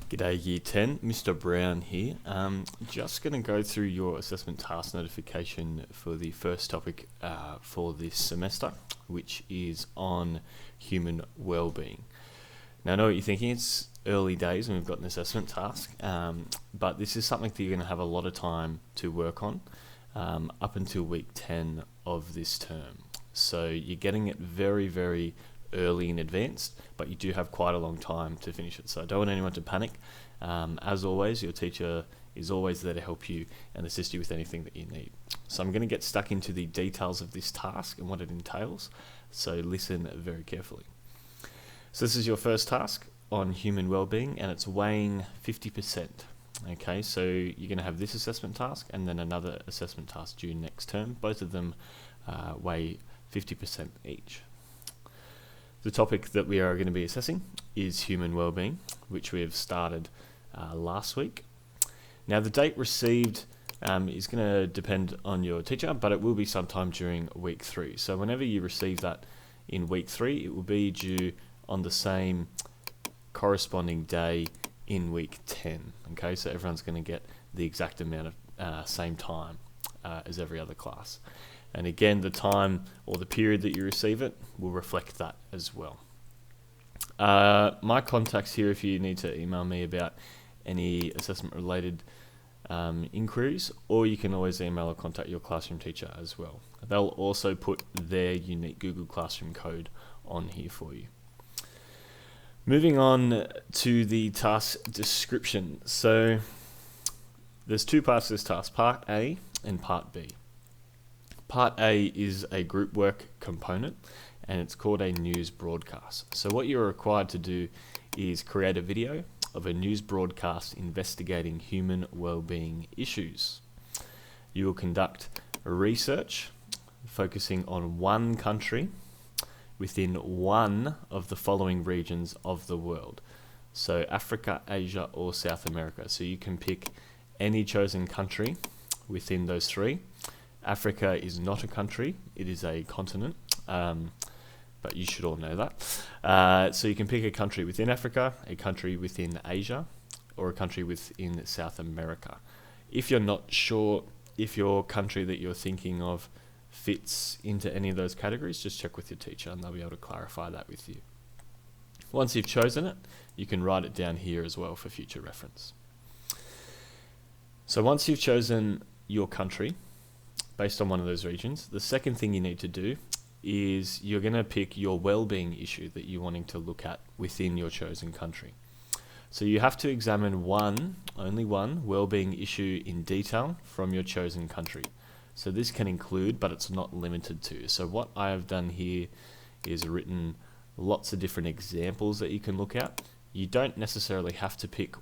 G'day Year 10, Mr. Brown here. Just going to go through your assessment task notification for the first topic for this semester, which is on human well-being. Now I know what you're thinking, it's early days and we've got an assessment task, but this is something that you're going to have a lot of time to work on up until week 10 of this term. So you're getting it very, very early in advance, but you do have quite a long time to finish it. So I don't want anyone to panic. As always, your teacher is always there to help you and assist you with anything that you need. So I'm going to get stuck into the details of this task and what it entails. So listen very carefully. So this is your first task on human well-being, and it's weighing 50%. Okay, so you're going to have this assessment task and then another assessment task due next term. Both of them weigh 50% each. The topic that we are going to be assessing is human well-being, which we have started last week. Now the date received is going to depend on your teacher, but it will be sometime during week 3. So whenever you receive that in week 3, it will be due on the same corresponding day in week 10. Okay, so everyone's going to get the exact amount of same time as every other class. And again, the time or the period that you receive it will reflect that as well. My contacts here, if you need to email me about any assessment related inquiries, or you can always email or contact your classroom teacher as well. They'll also put their unique Google Classroom code on here for you. Moving on to the task description. So there's two parts to this task, Part A and Part B. Part A is a group work component, and it's called a news broadcast. So what you're required to do is create a video of a news broadcast investigating human well-being issues. You will conduct research focusing on one country within one of the following regions of the world. So Africa, Asia, or South America. So you can pick any chosen country within those three. Africa is not a country, it is a continent, but you should all know that. So you can pick a country within Africa, a country within Asia, or a country within South America. If you're not sure if your country that you're thinking of fits into any of those categories, just check with your teacher and they'll be able to clarify that with you. Once you've chosen it, you can write it down here as well for future reference. So once you've chosen your country, based on one of those regions, the second thing you need to do is you're going to pick your well-being issue that you're wanting to look at within your chosen country. So you have to examine only one well-being issue in detail from your chosen country. So this can include, but it's not limited to. So what I have done here is written lots of different examples that you can look at. You don't necessarily have to pick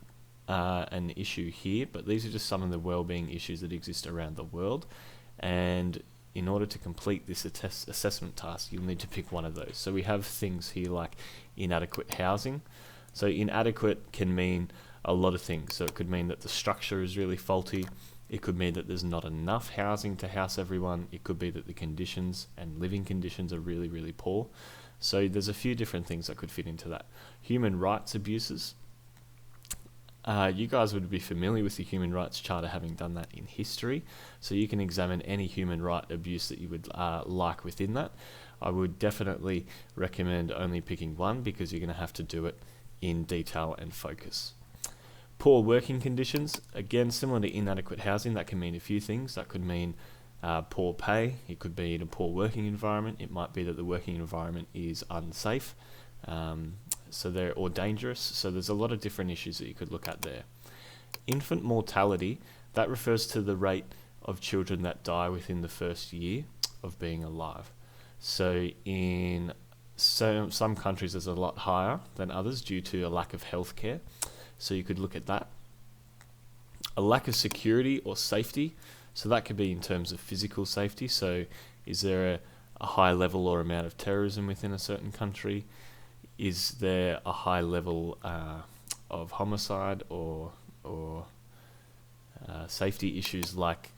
an issue here, but these are just some of the well-being issues that exist around the world. And in order to complete this assessment task, you'll need to pick one of those. So we have things here like inadequate housing. So inadequate can mean a lot of things. So it could mean that the structure is really faulty. It could mean that there's not enough housing to house everyone. It could be that the conditions and living conditions are really, really poor. So there's a few different things that could fit into that. Human rights abuses. You guys would be familiar with the Human Rights Charter, having done that in history, so you can examine any human right abuse that you would like within that. I would definitely recommend only picking one because you're going to have to do it in detail and focus. Poor working conditions, again similar to inadequate housing, that can mean a few things. That could mean poor pay, it could be in a poor working environment, it might be that the working environment is unsafe, or dangerous. So there's a lot of different issues that you could look at there. Infant mortality, that refers to the rate of children that die within the first year of being alive. So in some countries there's a lot higher than others due to a lack of healthcare. So you could look at that. A lack of security or safety, so that could be in terms of physical safety. So is there a high level or amount of terrorism within a certain country? Is there a high level of homicide or safety issues like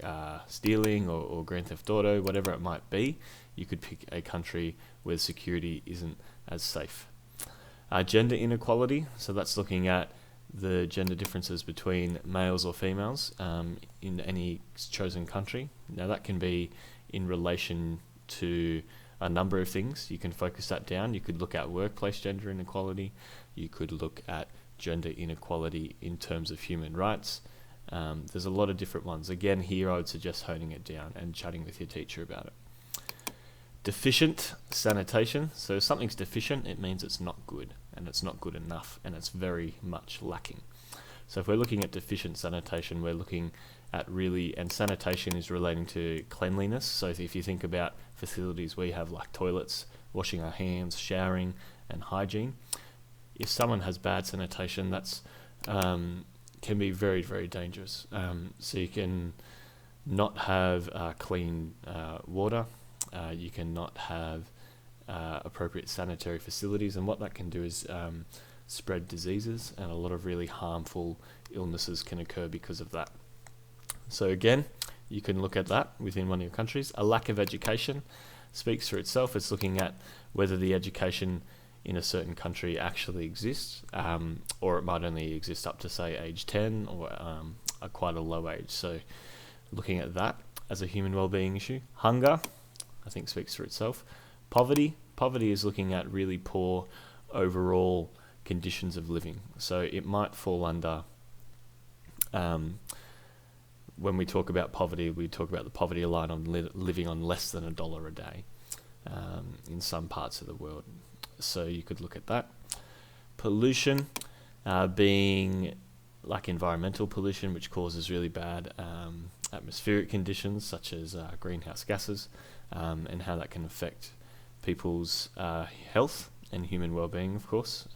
stealing or Grand Theft Auto, whatever it might be? You could pick a country where security isn't as safe. Gender inequality, so that's looking at the gender differences between males or females in any chosen country. Now that can be in relation to a number of things. You can focus that down. You could look at workplace gender inequality. You could look at gender inequality in terms of human rights. There's a lot of different ones. Again, here I would suggest honing it down and chatting with your teacher about it. Deficient sanitation. So if something's deficient, it means it's not good, and it's not good enough, and it's very much lacking. So if we're looking at deficient sanitation, we're looking at and sanitation is relating to cleanliness. So if you think about facilities we have like toilets, washing our hands, showering, and hygiene, if someone has bad sanitation, that's can be very, very dangerous. So you can not have clean water, you cannot have appropriate sanitary facilities, and what that can do is spread diseases, and a lot of really harmful illnesses can occur because of that. So again, you can look at that within one of your countries. A lack of education speaks for itself. It's looking at whether the education in a certain country actually exists, or it might only exist up to, say, age 10 or quite a low age. So looking at that as a human well-being issue. Hunger, I think, speaks for itself. Poverty is looking at really poor overall conditions of living. So it might fall under, when we talk about poverty, we talk about the poverty line on living on less than $1 a day in some parts of the world. So you could look at that. Pollution being like environmental pollution, which causes really bad atmospheric conditions such as greenhouse gases, and how that can affect people's health and human well-being, of course.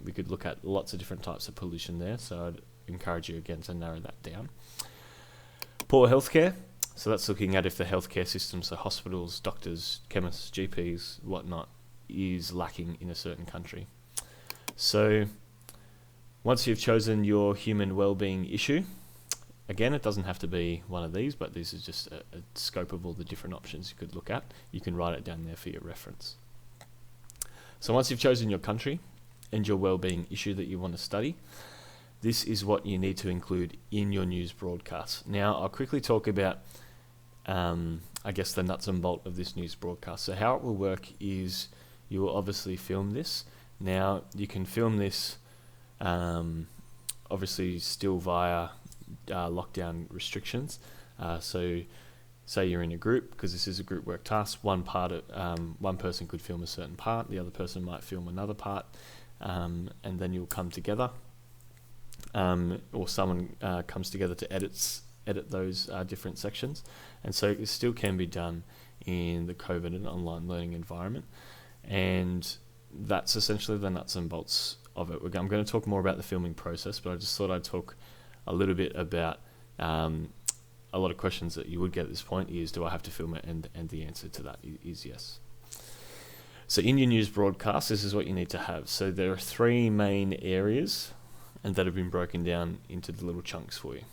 We could look at lots of different types of pollution there, so I'd encourage you again to narrow that down. Poor healthcare, so that's looking at if the healthcare system, so hospitals, doctors, chemists, GPs, whatnot, is lacking in a certain country. So once you've chosen your human well-being issue, again, it doesn't have to be one of these, but this is just a scope of all the different options you could look at. You can write it down there for your reference. So once you've chosen your country and your well-being issue that you want to study, this is what you need to include in your news broadcast. Now, I'll quickly talk about, I guess, the nuts and bolts of this news broadcast. So how it will work is you will obviously film this. Now, you can film this obviously still via lockdown restrictions. So say you're in a group, because this is a group work task, one person could film a certain part, the other person might film another part, and then you'll come together, or someone comes together to edit those different sections. And so it still can be done in the COVID and online learning environment, and that's essentially the nuts and bolts of it. I'm going to talk more about the filming process, but I just thought I'd talk a little bit about a lot of questions that you would get at this point is, do I have to film it? And the answer to that is yes. So in your news broadcast, this is what you need to have. So there are 3 main areas, and that have been broken down into the little chunks for you.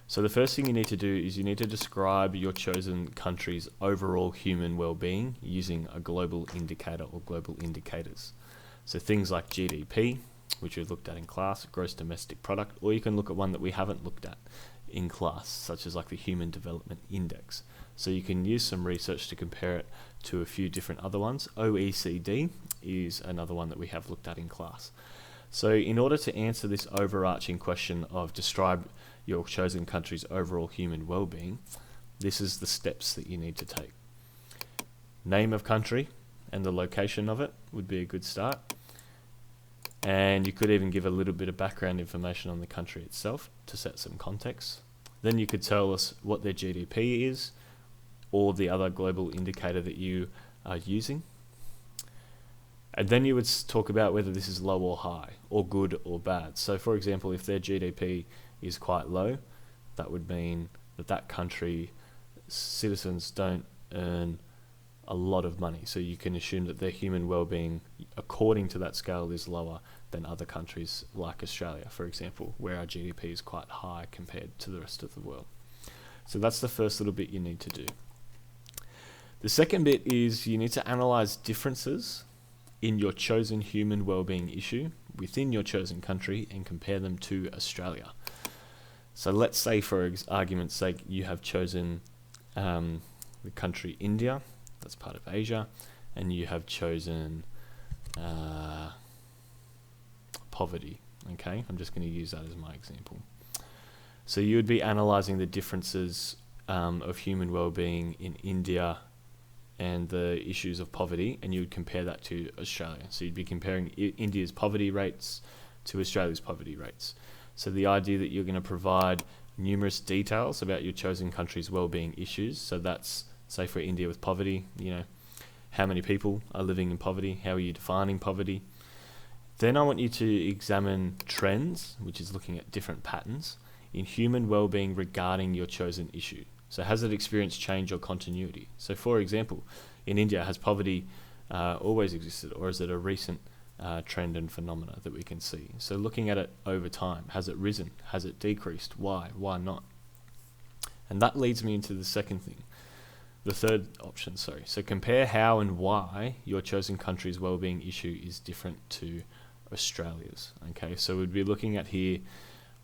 So the first thing you need to do is you need to describe your chosen country's overall human well-being using a global indicator or global indicators. So things like GDP, which we've looked at in class, gross domestic product, or you can look at one that we haven't looked at in class, such as like the Human Development Index. So you can use some research to compare it to a few different other ones. OECD is another one that we have looked at in class. So in order to answer this overarching question of describe your chosen country's overall human well-being, this is the steps that you need to take. Name of country and the location of it would be a good start. And you could even give a little bit of background information on the country itself to set some context. Then you could tell us what their GDP is, or the other global indicator that you are using. And then you would talk about whether this is low or high, or good or bad. So for example, if their GDP is quite low, that would mean that that country citizens don't earn a lot of money. So you can assume that their human well-being, according to that scale, is lower than other countries like Australia, for example, where our GDP is quite high compared to the rest of the world. So that's the first little bit you need to do. The second bit is you need to analyze differences in your chosen human well-being issue within your chosen country and compare them to Australia. So let's say, for argument's sake, you have chosen the country India, that's part of Asia, and you have chosen poverty. Okay, I'm just going to use that as my example. So you would be analysing the differences of human well-being in India and the issues of poverty, and you would compare that to Australia. So you'd be comparing India's poverty rates to Australia's poverty rates. So the idea that you're going to provide numerous details about your chosen country's well-being issues. So that's, say for India with poverty, how many people are living in poverty? How are you defining poverty? Then I want you to examine trends, which is looking at different patterns in human well-being regarding your chosen issue. So has it experienced change or continuity? So for example, in India, has poverty always existed, or is it a recent trend and phenomena that we can see? So looking at it over time, has it risen? Has it decreased? Why? Why not? And that leads me into the third option. So compare how and why your chosen country's well-being issue is different to Australia's. Okay, so we'd be looking at here,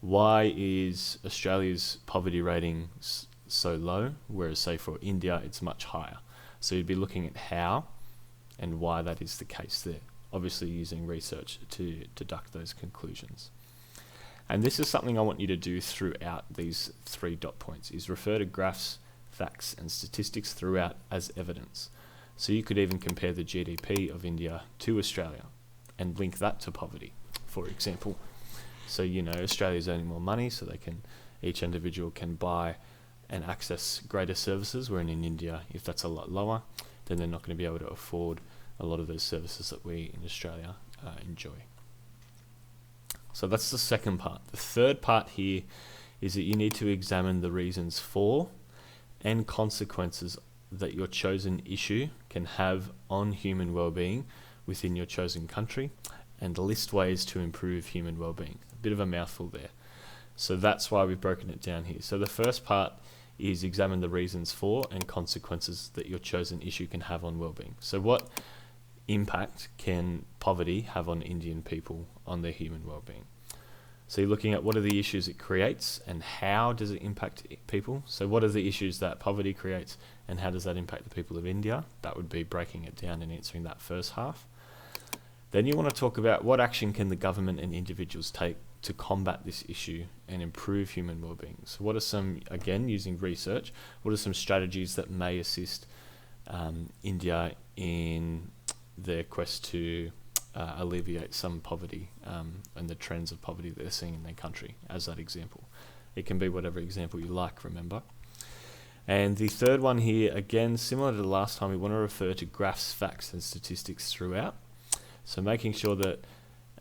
why is Australia's poverty rating so low, whereas say for India it's much higher? So you'd be looking at how and why that is the case there, obviously using research to deduct those conclusions. And this is something I want you to do throughout these 3 dot points, is refer to graphs, facts and statistics throughout as evidence. So you could even compare the GDP of India to Australia and link that to poverty, for example. So Australia's earning more money, so each individual can buy and access greater services, wherein in India, if that's a lot lower, then they're not going to be able to afford a lot of those services that we in Australia enjoy. So that's the second part. The third part here is that you need to examine the reasons for and consequences that your chosen issue can have on human well-being within your chosen country, and list ways to improve human well-being. A bit of a mouthful there. So that's why we've broken it down here. So the first part is examine the reasons for and consequences that your chosen issue can have on well-being. So what impact can poverty have on Indian people on their human well-being? So you're looking at what are the issues it creates and how does it impact people. So what are the issues that poverty creates and how does that impact the people of India? That would be breaking it down and answering that first half. Then you want to talk about what action can the government and individuals take to combat this issue and improve human well-being. So what are some, again using research, what are some strategies that may assist India in their quest to alleviate some poverty and the trends of poverty that they're seeing in their country, as that example. It can be whatever example you like, remember. And the third one here, again, similar to the last time, we want to refer to graphs, facts and statistics throughout. So making sure that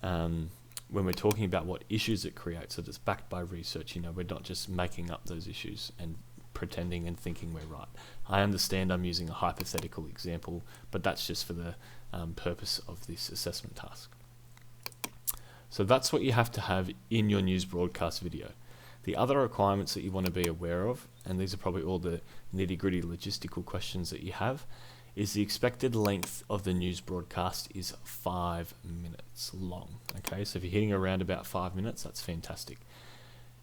when we're talking about what issues it creates, that it's backed by research. We're not just making up those issues and pretending and thinking we're right. I understand I'm using a hypothetical example, but that's just for the purpose of this assessment task. So that's what you have to have in your news broadcast video. The other requirements that you want to be aware of, and these are probably all the nitty-gritty logistical questions that you have, is the expected length of the news broadcast is 5 minutes long. Okay, so if you're hitting around about 5 minutes, that's fantastic.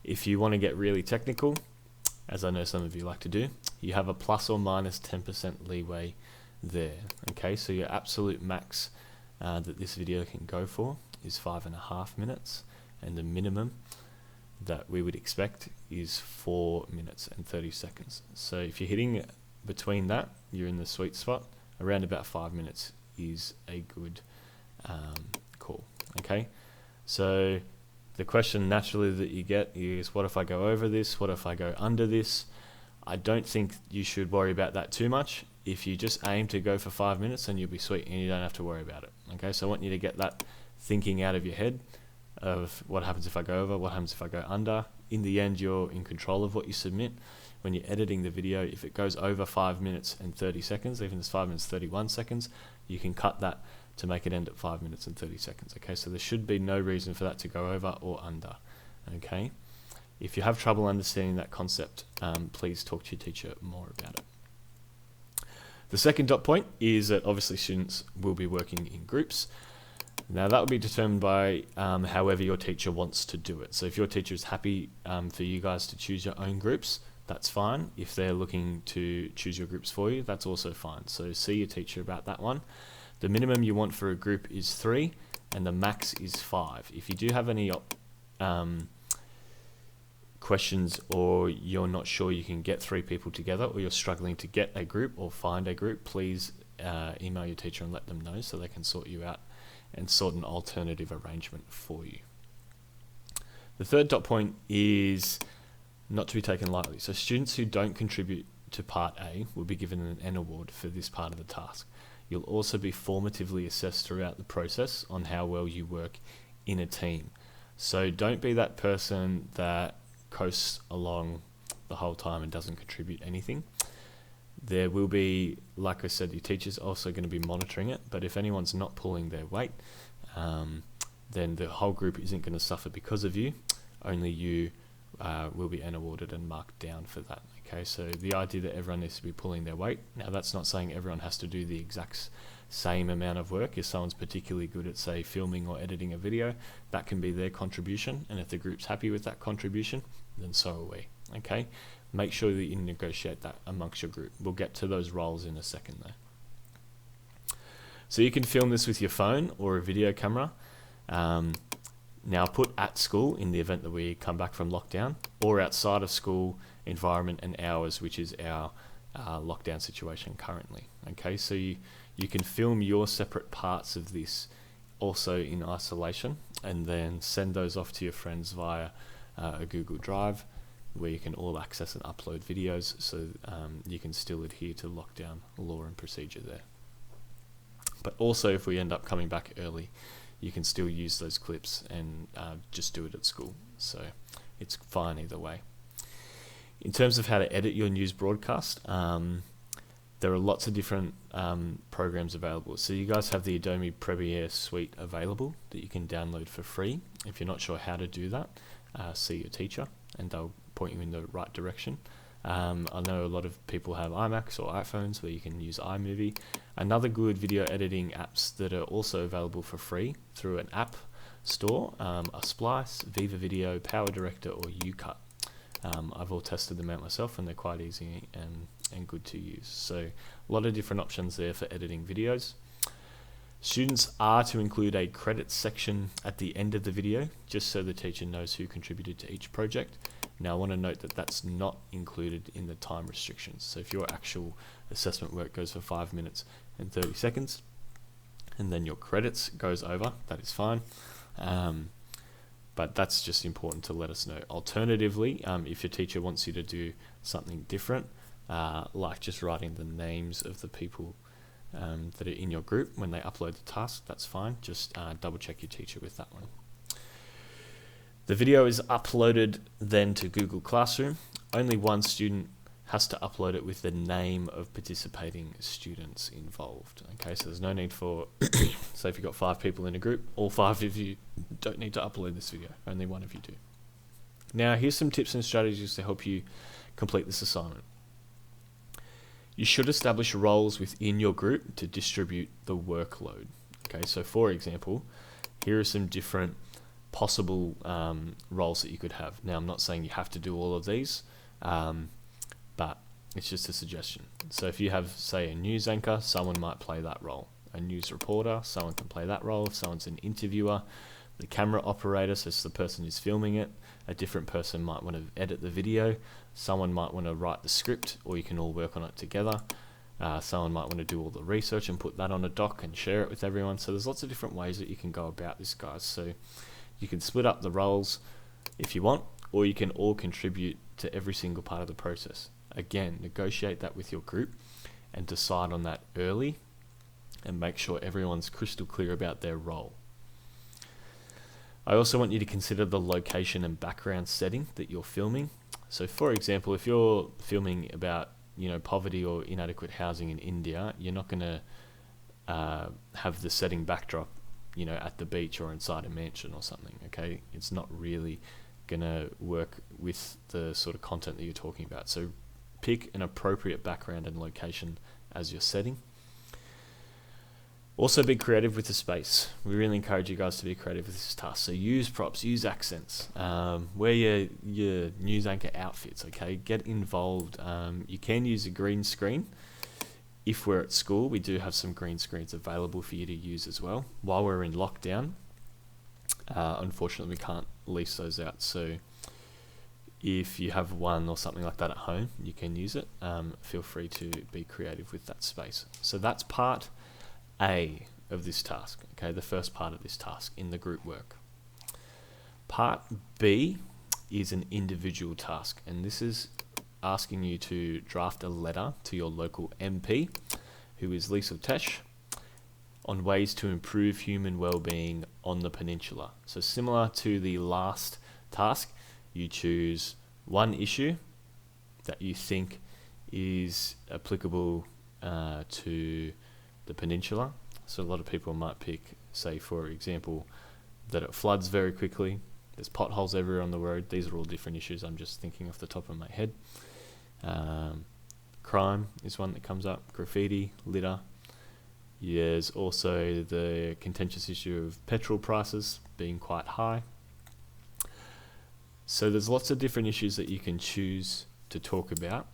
If you want to get really technical, as I know some of you like to do, you have a plus or minus 10% leeway there. Okay, so your absolute max that this video can go for is 5.5 minutes, and the minimum that we would expect is 4 minutes and 30 seconds. So if you're hitting between that, you're in the sweet spot. Around about 5 minutes is a good call. Okay, so the question naturally that you get is, what if I go over this? What if I go under this? I don't think you should worry about that too much. If you just aim to go for 5 minutes, then you'll be sweet and you don't have to worry about it. Okay, so I want you to get that thinking out of your head of what happens if I go over, what happens if I go under. In the end, you're in control of what you submit. When you're editing the video, if it goes over 5 minutes and 30 seconds, even if it's 5 minutes 31 seconds, you can cut that to make it end at 5 minutes and 30 seconds. Okay, so there should be no reason for that to go over or under. Okay, if you have trouble understanding that concept, please talk to your teacher more about it. The second dot point is that obviously students will be working in groups. Now that will be determined by however your teacher wants to do it. So if your teacher is happy for you guys to choose your own groups, that's fine. If they're looking to choose your groups for you, that's also fine. So see your teacher about that one. The minimum you want for a group is 3 and the max is 5. If you do have any questions, or you're not sure you can get 3 people together, or you're struggling to get a group or find a group, please email your teacher and let them know so they can sort you out and sort an alternative arrangement for you. The third dot point is not to be taken lightly. So students who don't contribute to part A will be given an N award for this part of the task. You'll also be formatively assessed throughout the process on how well you work in a team. So don't be that person that coasts along the whole time and doesn't contribute anything. There will be, like I said, your teacher's also going to be monitoring it, but if anyone's not pulling their weight, then the whole group isn't going to suffer because of you. Only you will be N awarded and marked down for that. Okay, so the idea that everyone needs to be pulling their weight, now that's not saying everyone has to do the exact same amount of work. If someone's particularly good at, say, filming or editing a video, that can be their contribution, and if the group's happy with that contribution, then so are we. Okay, make sure that you negotiate that amongst your group. We'll get to those roles in a second though. So you can film this with your phone or a video camera. Now put at school in the event that we come back from lockdown, or outside of school environment and hours, which is our lockdown situation currently. Okay, so you can film your separate parts of this also in isolation, and then send those off to your friends via a Google Drive, where you can all access and upload videos, so you can still adhere to lockdown law and procedure there. But also, if we end up coming back early, you can still use those clips and just do it at school. So it's fine either way. In terms of how to edit your news broadcast, there are lots of different programs available. So you guys have the Adobe Premiere Suite available that you can download for free. If you're not sure how to do that, see your teacher and they'll point you in the right direction. I know a lot of people have iMacs or iPhones where you can use iMovie. Another good video editing apps that are also available for free through an app store are Splice, Viva Video, Power Director, or UCut. I've all tested them out myself and they're quite easy and good to use. So a lot of different options there for editing videos. Students are to include a credits section at the end of the video, just so the teacher knows who contributed to each project. Now I want to note that that's not included in the time restrictions. So if your actual assessment work goes for 5 minutes and 30 seconds, and then your credits goes over, that is fine. But that's just important to let us know. Alternatively, if your teacher wants you to do something different, like just writing the names of the people that are in your group when they upload the task, that's fine. Just double check your teacher with that one. The video is uploaded then to Google Classroom. Only one student has to upload it with the name of participating students involved. Okay, so there's no need for, so if you've got 5 people in a group, all 5 of you don't need to upload this video, only one of you do. Now here's some tips and strategies to help you complete this assignment. You should establish roles within your group to distribute the workload. Okay, so for example, here are some different possible roles that you could have. Now I'm not saying you have to do all of these, but it's just a suggestion. So if you have, say, a news anchor, someone might play that role. A news reporter, someone can play that role. If someone's an interviewer, the camera operator, so it's the person who's filming it, a different person might want to edit the video, someone might want to write the script, or you can all work on it together. Someone might want to do all the research and put that on a doc and share it with everyone. So there's lots of different ways that you can go about this, guys. So you can split up the roles if you want, or you can all contribute to every single part of the process. Again, negotiate that with your group and decide on that early and make sure everyone's crystal clear about their role. I also want you to consider the location and background setting that you're filming. So for example, if you're filming about poverty or inadequate housing in India, you're not going to have the setting backdrop at the beach or inside a mansion or something. Okay, it's not really going to work with the sort of content that you're talking about. So pick an appropriate background and location as your setting. Also be creative with the space. We really encourage you guys to be creative with this task. So use props, use accents, wear your news anchor outfits, okay? Get involved. You can use a green screen. If we're at school, we do have some green screens available for you to use as well. While we're in lockdown, unfortunately we can't lease those out. So if you have one or something like that at home, you can use it. Feel free to be creative with that space. So that's part A of this task, okay, the first part of this task in the group work. Part B is an individual task, and this is asking you to draft a letter to your local MP, who is Lisa Tesh, on ways to improve human well-being on the peninsula. So similar to the last task, you choose one issue that you think is applicable to the peninsula. So a lot of people might pick, say for example, that it floods very quickly, there's potholes everywhere on the road. These are all different issues, I'm just thinking off the top of my head. Crime is one that comes up, graffiti, litter. There's also the contentious issue of petrol prices being quite high. So there's lots of different issues that you can choose to talk about.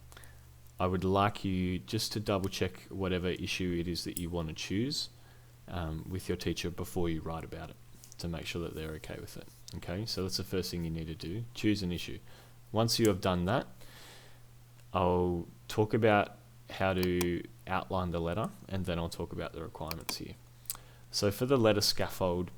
I would like you just to double check whatever issue it is that you want to choose with your teacher before you write about it, to make sure that they're okay with it. Okay, so that's the first thing you need to do, choose an issue. Once you have done that, I'll talk about how to outline the letter, and then I'll talk about the requirements here. So for the letter scaffold,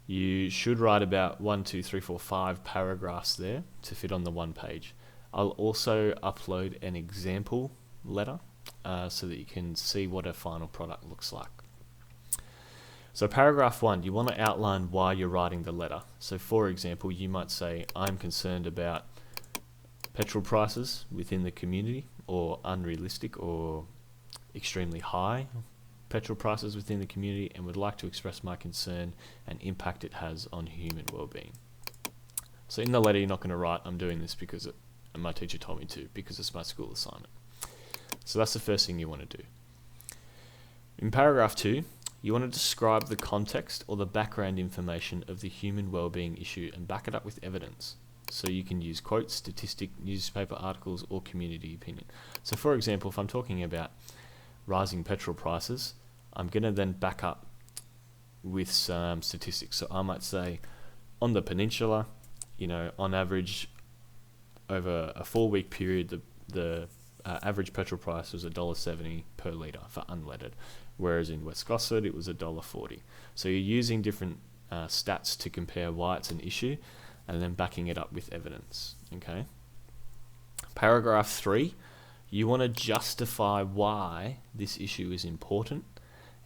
you should write about 1, 2, 3, 4, 5 paragraphs there to fit on the one page. I'll also upload an example letter so that you can see what a final product looks like. So paragraph 1, you want to outline why you're writing the letter. So for example, you might say, I'm concerned about petrol prices within the community, or unrealistic or extremely high petrol prices within the community, and would like to express my concern and impact it has on human well-being. So in the letter, you're not going to write, I'm doing this because my teacher told me to, because it's my school assignment. So that's the first thing you want to do. In paragraph 2, you want to describe the context or the background information of the human well-being issue and back it up with evidence. So you can use quotes, statistic, newspaper articles, or community opinion. So for example, if I'm talking about rising petrol prices, I'm going to then back up with some statistics. So I might say, on the peninsula, on average, over a 4-week period, the average petrol price was $1.70 per litre for unleaded, whereas in West Gosford it was $1.40. So you're using different stats to compare why it's an issue, and then backing it up with evidence. Okay. Paragraph 3, you want to justify why this issue is important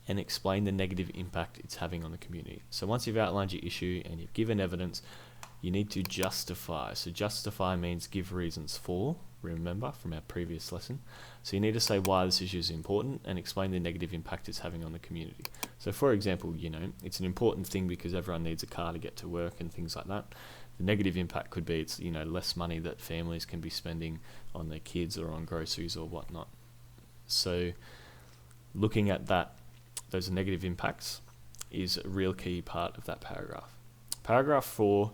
and explain the negative impact it's having on the community. So once you've outlined your issue and you've given evidence, you need to justify. So justify means give reasons for, remember from our previous lesson. So you need to say why this issue is important and explain the negative impact it's having on the community. So for example, it's an important thing because everyone needs a car to get to work and things like that. The negative impact could be it's less money that families can be spending on their kids or on groceries or whatnot. So looking at those negative impacts is a real key part of that paragraph. Paragraph 4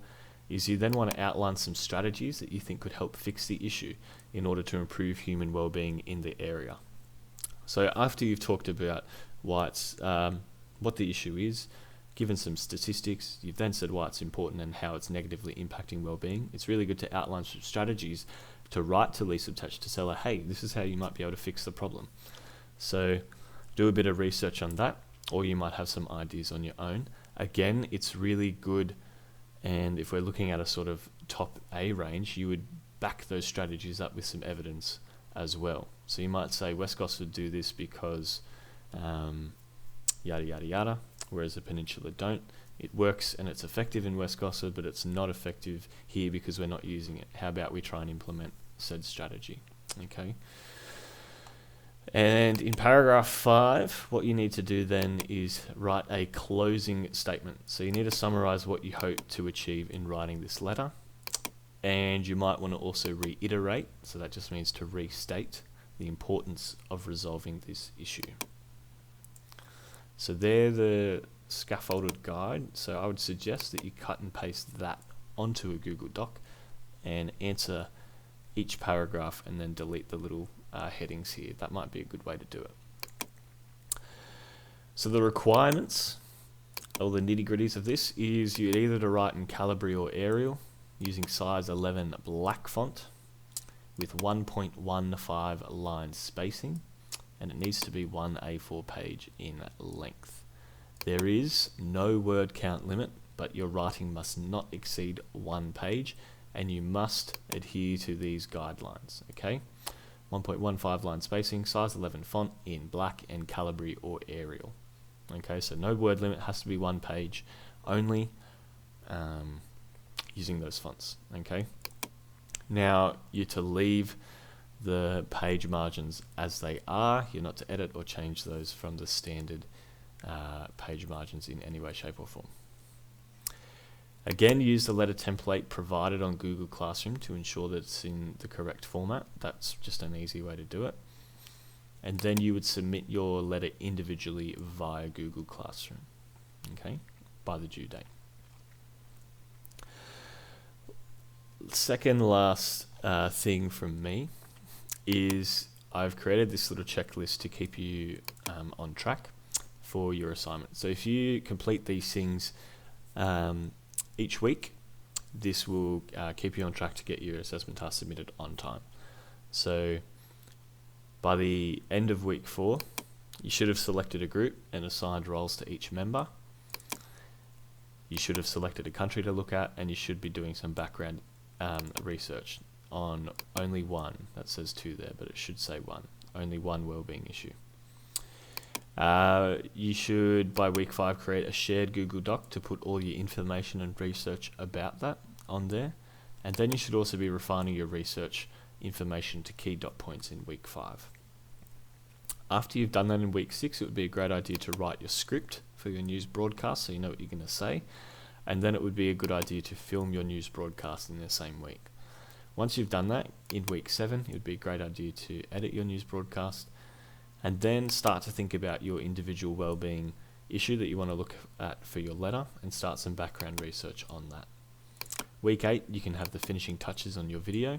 is you then want to outline some strategies that you think could help fix the issue in order to improve human well-being in the area. So after you've talked about what the issue is, given some statistics, you've then said why it's important and how it's negatively impacting well-being, it's really good to outline some strategies to write to Lisa Tesh to tell her, hey, this is how you might be able to fix the problem. So do a bit of research on that, or you might have some ideas on your own. Again, it's really good, and if we're looking at a sort of top A range, you would back those strategies up with some evidence as well. So you might say West Gosford do this because yada yada yada, whereas the Peninsula don't. It works and it's effective in West Gosford, but it's not effective here because we're not using it. How about we try and implement said strategy? Okay. And in paragraph 5, what you need to do then is write a closing statement. So you need to summarize what you hope to achieve in writing this letter. And you might want to also reiterate, so that just means to restate the importance of resolving this issue. So they're the scaffolded guide. So I would suggest that you cut and paste that onto a Google Doc and answer each paragraph and then delete the little headings here. That might be a good way to do it. So the requirements, or the nitty-gritties of this, is you'd either to write in Calibri or Arial using size 11 black font with 1.15 line spacing, and it needs to be one A4 page in length. There is no word count limit, but your writing must not exceed 1 page, and you must adhere to these guidelines, okay? 1.15 line spacing, size 11 font in black and Calibri or Arial. Okay, so no word limit, has to be 1 page only, using those fonts, okay? Now, you're to leave the page margins as they are. You're not to edit or change those from the standard page margins in any way, shape or form. Again, use the letter template provided on Google Classroom to ensure that it's in the correct format. That's just an easy way to do it. And then you would submit your letter individually via Google Classroom, okay, by the due date. Second last thing from me is I've created this little checklist to keep you on track for your assignment. So if you complete these things each week, this will keep you on track to get your assessment task submitted on time. So by the end of week 4, you should have selected a group and assigned roles to each member. You should have selected a country to look at, and you should be doing some background research on only one. That says 2 there, but it should say 1. Only one wellbeing issue. You should, by week 5, create a shared Google Doc to put all your information and research about that on there. And then you should also be refining your research information to key dot points in week 5. After you've done that in week 6, it would be a great idea to write your script for your news broadcast so you know what you're going to say. And then it would be a good idea to film your news broadcast in the same week. Once you've done that, in week 7, it would be a great idea to edit your news broadcast and then start to think about your individual wellbeing issue that you want to look at for your letter and start some background research on that. Week 8, you can have the finishing touches on your video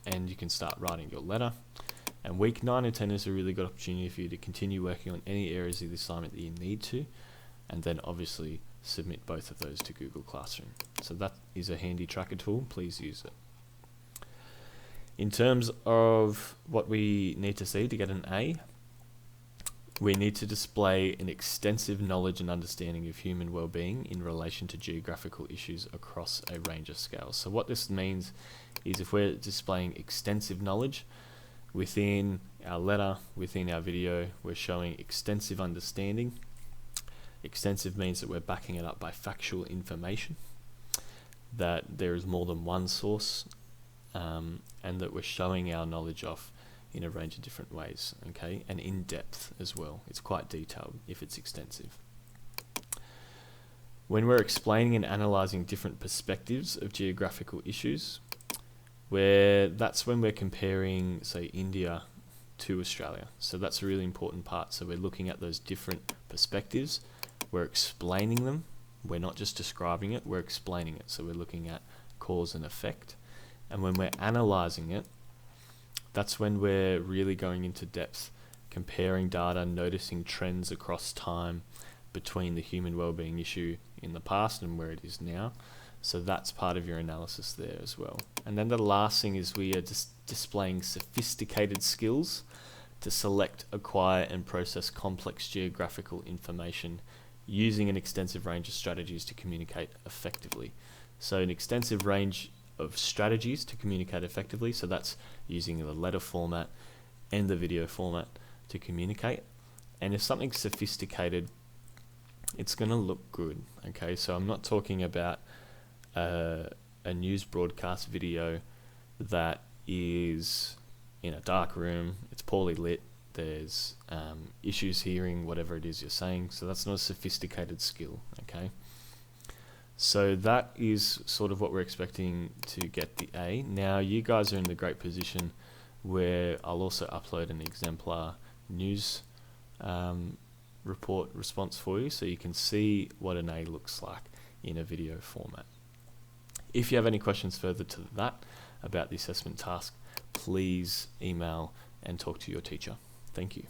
and you can start writing your letter. And week 9 and 10 is a really good opportunity for you to continue working on any areas of the assignment that you need to, and then obviously submit both of those to Google Classroom. So that is a handy tracker tool. Please use it. In terms of what we need to see to get an A, we need to display an extensive knowledge and understanding of human well-being in relation to geographical issues across a range of scales. So what this means is if we're displaying extensive knowledge within our letter, within our video, we're showing extensive understanding. Extensive means that we're backing it up by factual information, that there is more than one source, and that we're showing our knowledge off in a range of different ways, okay, and in depth as well. It's quite detailed if it's extensive. When we're explaining and analysing different perspectives of geographical issues, that's when we're comparing, say, India to Australia. So that's a really important part. So we're looking at those different perspectives, we're explaining them, we're not just describing it, we're explaining it. So we're looking at cause and effect. And when we're analysing it, that's when we're really going into depth, comparing data, noticing trends across time between the human wellbeing issue in the past and where it is now. So that's part of your analysis there as well. And then the last thing is we are just displaying sophisticated skills to select, acquire and process complex geographical information using an extensive range of strategies to communicate effectively. So an extensive range of strategies to communicate effectively. So that's using the letter format and the video format to communicate. And if something's sophisticated, it's going to look good. Okay, so I'm not talking about a news broadcast video that is in a dark room, it's poorly lit, there's issues hearing whatever it is you're saying. So that's not a sophisticated skill. Okay. So that is sort of what we're expecting to get the A. Now you guys are in the great position where I'll also upload an exemplar news report response for you so you can see what an A looks like in a video format. If you have any questions further to that about the assessment task, please email and talk to your teacher. Thank you.